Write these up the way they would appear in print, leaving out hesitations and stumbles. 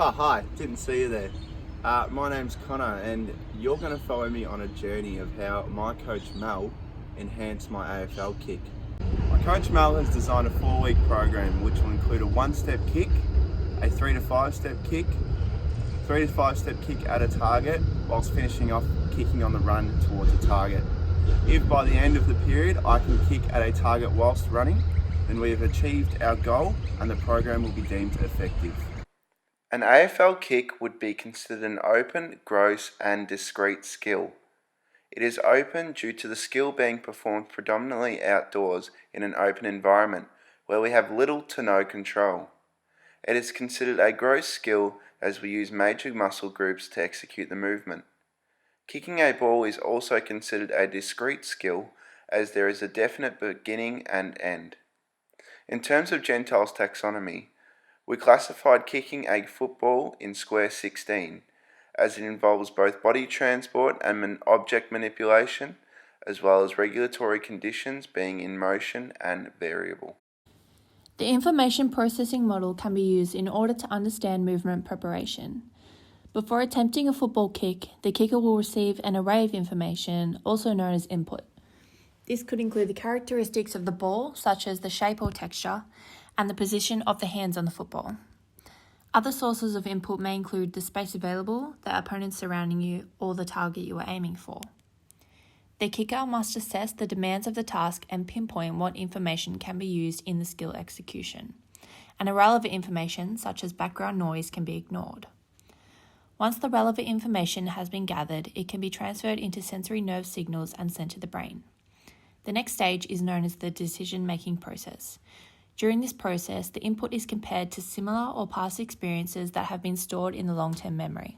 Oh, hi, didn't see you there. My name's Connor, and you're going to follow me on a journey of how my coach Mel enhanced my AFL kick. My coach Mel has designed a 4-week program which will include a 1-step kick, a 3 to 5-step kick, 3 to 5-step kick at a target, whilst finishing off kicking on the run towards a target. If by the end of the period I can kick at a target whilst running, then we have achieved our goal and the program will be deemed effective. An AFL kick would be considered an open, gross and discrete skill. It is open due to the skill being performed predominantly outdoors in an open environment where we have little to no control. It is considered a gross skill as we use major muscle groups to execute the movement. Kicking a ball is also considered a discrete skill as there is a definite beginning and end. In terms of Gentile's taxonomy, we classified kicking a football in square 16, as it involves both body transport and object manipulation, as well as regulatory conditions being in motion and variable. The information processing model can be used in order to understand movement preparation. Before attempting a football kick, the kicker will receive an array of information, also known as input. This could include the characteristics of the ball, such as the shape or texture, and the position of the hands on the football. Other sources of input may include the space available, the opponents surrounding you, or the target you are aiming for. The kicker must assess the demands of the task and pinpoint what information can be used in the skill execution. And irrelevant information, such as background noise, can be ignored. Once the relevant information has been gathered, it can be transferred into sensory nerve signals and sent to the brain. The next stage is known as the decision-making process. During this process, the input is compared to similar or past experiences that have been stored in the long-term memory.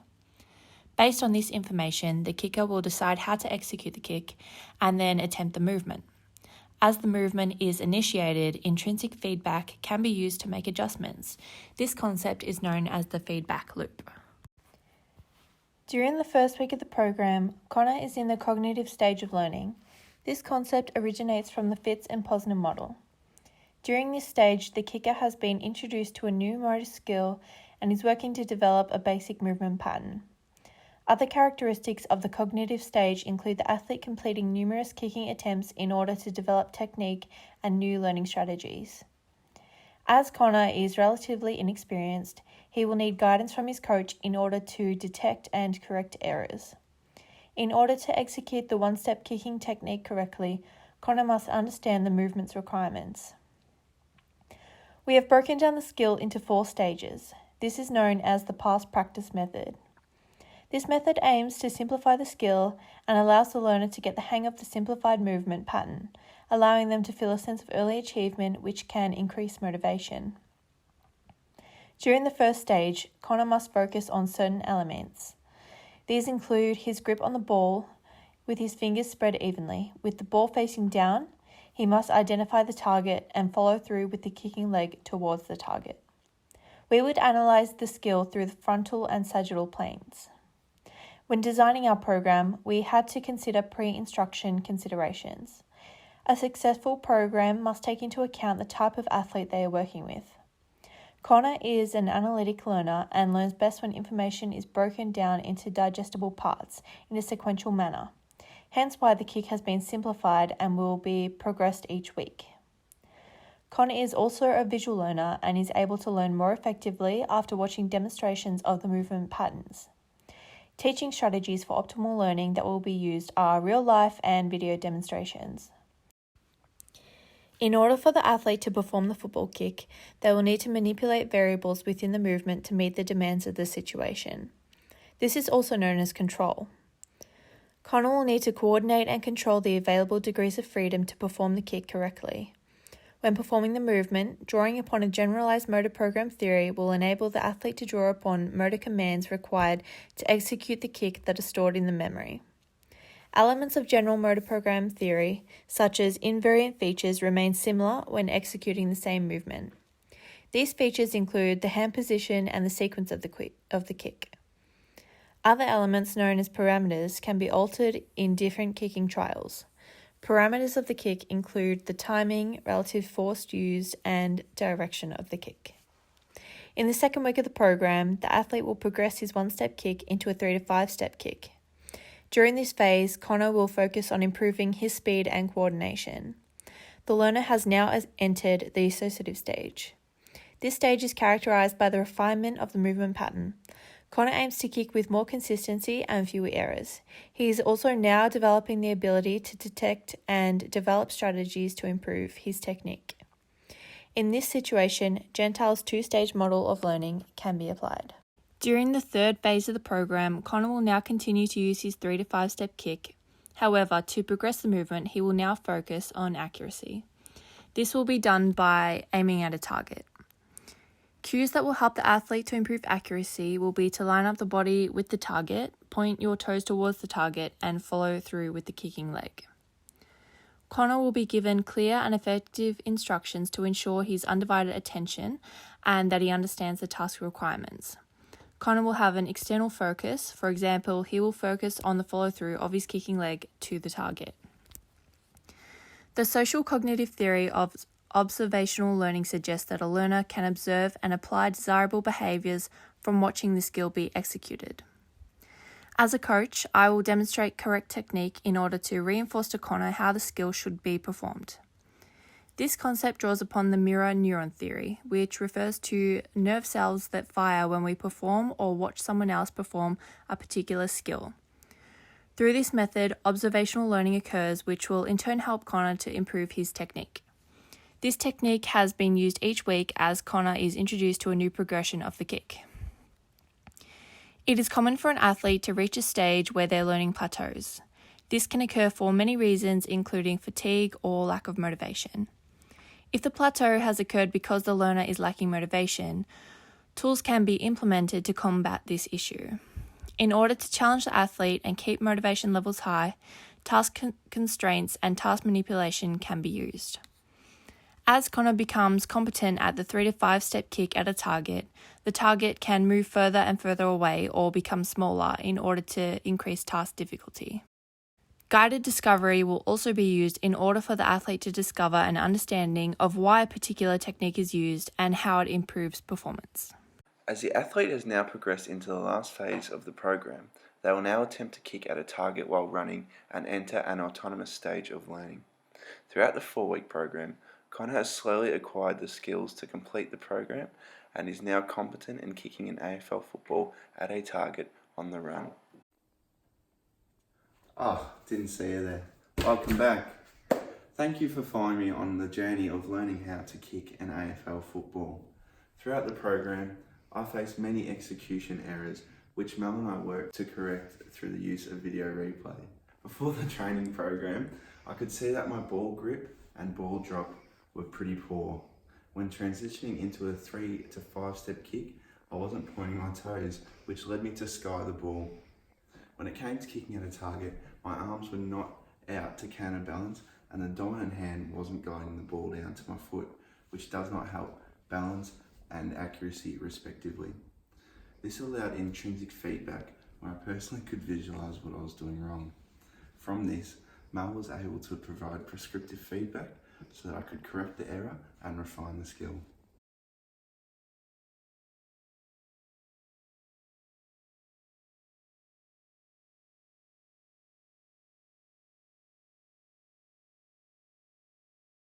Based on this information, the kicker will decide how to execute the kick and then attempt the movement. As the movement is initiated, intrinsic feedback can be used to make adjustments. This concept is known as the feedback loop. During the first week of the program, Connor is in the cognitive stage of learning. This concept originates from the Fitz and Posner model. During this stage, the kicker has been introduced to a new motor skill and is working to develop a basic movement pattern. Other characteristics of the cognitive stage include the athlete completing numerous kicking attempts in order to develop technique and new learning strategies. As Connor is relatively inexperienced, he will need guidance from his coach in order to detect and correct errors. In order to execute the 1-step kicking technique correctly, Connor must understand the movement's requirements. We have broken down the skill into 4 stages. This is known as the past practice method. This method aims to simplify the skill and allows the learner to get the hang of the simplified movement pattern, allowing them to feel a sense of early achievement which can increase motivation. During the first stage, Connor must focus on certain elements. These include his grip on the ball with his fingers spread evenly. With the ball facing down, he must identify the target and follow through with the kicking leg towards the target. We would analyse the skill through the frontal and sagittal planes. When designing our program, we had to consider pre-instruction considerations. A successful program must take into account the type of athlete they are working with. Connor is an analytic learner and learns best when information is broken down into digestible parts in a sequential manner. Hence why the kick has been simplified and will be progressed each week. Connor is also a visual learner and is able to learn more effectively after watching demonstrations of the movement patterns. Teaching strategies for optimal learning that will be used are real-life and video demonstrations. In order for the athlete to perform the football kick, they will need to manipulate variables within the movement to meet the demands of the situation. This is also known as control. Connor will need to coordinate and control the available degrees of freedom to perform the kick correctly. When performing the movement, drawing upon a generalized motor program theory will enable the athlete to draw upon motor commands required to execute the kick that are stored in the memory. Elements of general motor program theory, such as invariant features, remain similar when executing the same movement. These features include the hand position and the sequence of the kick. Other elements known as parameters can be altered in different kicking trials. Parameters of the kick include the timing, relative force used, and direction of the kick. In the second week of the program, the athlete will progress his one-step kick into a 3 to 5-step kick. During this phase, Connor will focus on improving his speed and coordination. The learner has now entered the associative stage. This stage is characterized by the refinement of the movement pattern. Connor aims to kick with more consistency and fewer errors. He is also now developing the ability to detect and develop strategies to improve his technique. In this situation, Gentile's two-stage model of learning can be applied. During the third phase of the program, Connor will now continue to use his 3 to 5-step kick. However, to progress the movement, he will now focus on accuracy. This will be done by aiming at a target. Cues that will help the athlete to improve accuracy will be to line up the body with the target, point your toes towards the target, and follow through with the kicking leg. Connor will be given clear and effective instructions to ensure his undivided attention and that he understands the task requirements. Connor will have an external focus. For example, he will focus on the follow-through of his kicking leg to the target. The social cognitive theory of observational learning suggests that a learner can observe and apply desirable behaviours from watching the skill be executed. As a coach, I will demonstrate correct technique in order to reinforce to Connor how the skill should be performed. This concept draws upon the mirror neuron theory, which refers to nerve cells that fire when we perform or watch someone else perform a particular skill. Through this method, observational learning occurs, which will in turn help Connor to improve his technique. This technique has been used each week as Connor is introduced to a new progression of the kick. It is common for an athlete to reach a stage where their learning plateaus. This can occur for many reasons, including fatigue or lack of motivation. If the plateau has occurred because the learner is lacking motivation, tools can be implemented to combat this issue. In order to challenge the athlete and keep motivation levels high, task constraints and task manipulation can be used. As Connor becomes competent at the 3 to 5-step kick at a target, the target can move further and further away or become smaller in order to increase task difficulty. Guided discovery will also be used in order for the athlete to discover an understanding of why a particular technique is used and how it improves performance. As the athlete has now progressed into the last phase of the program, they will now attempt to kick at a target while running and enter an autonomous stage of learning. Throughout the 4-week program, Connor has slowly acquired the skills to complete the program and is now competent in kicking an AFL football at a target on the run. Oh, didn't see you there. Welcome back. Thank you for following me on the journey of learning how to kick an AFL football. Throughout the program, I faced many execution errors which Mel and I worked to correct through the use of video replay. Before the training program, I could see that my ball grip and ball drop were pretty poor. When transitioning into a 3 to 5-step kick, I wasn't pointing my toes, which led me to sky the ball. When it came to kicking at a target, my arms were not out to counterbalance and the dominant hand wasn't guiding the ball down to my foot, which does not help balance and accuracy respectively. This allowed intrinsic feedback where I personally could visualise what I was doing wrong. From this, Mel was able to provide prescriptive feedback so that I could correct the error and refine the skill.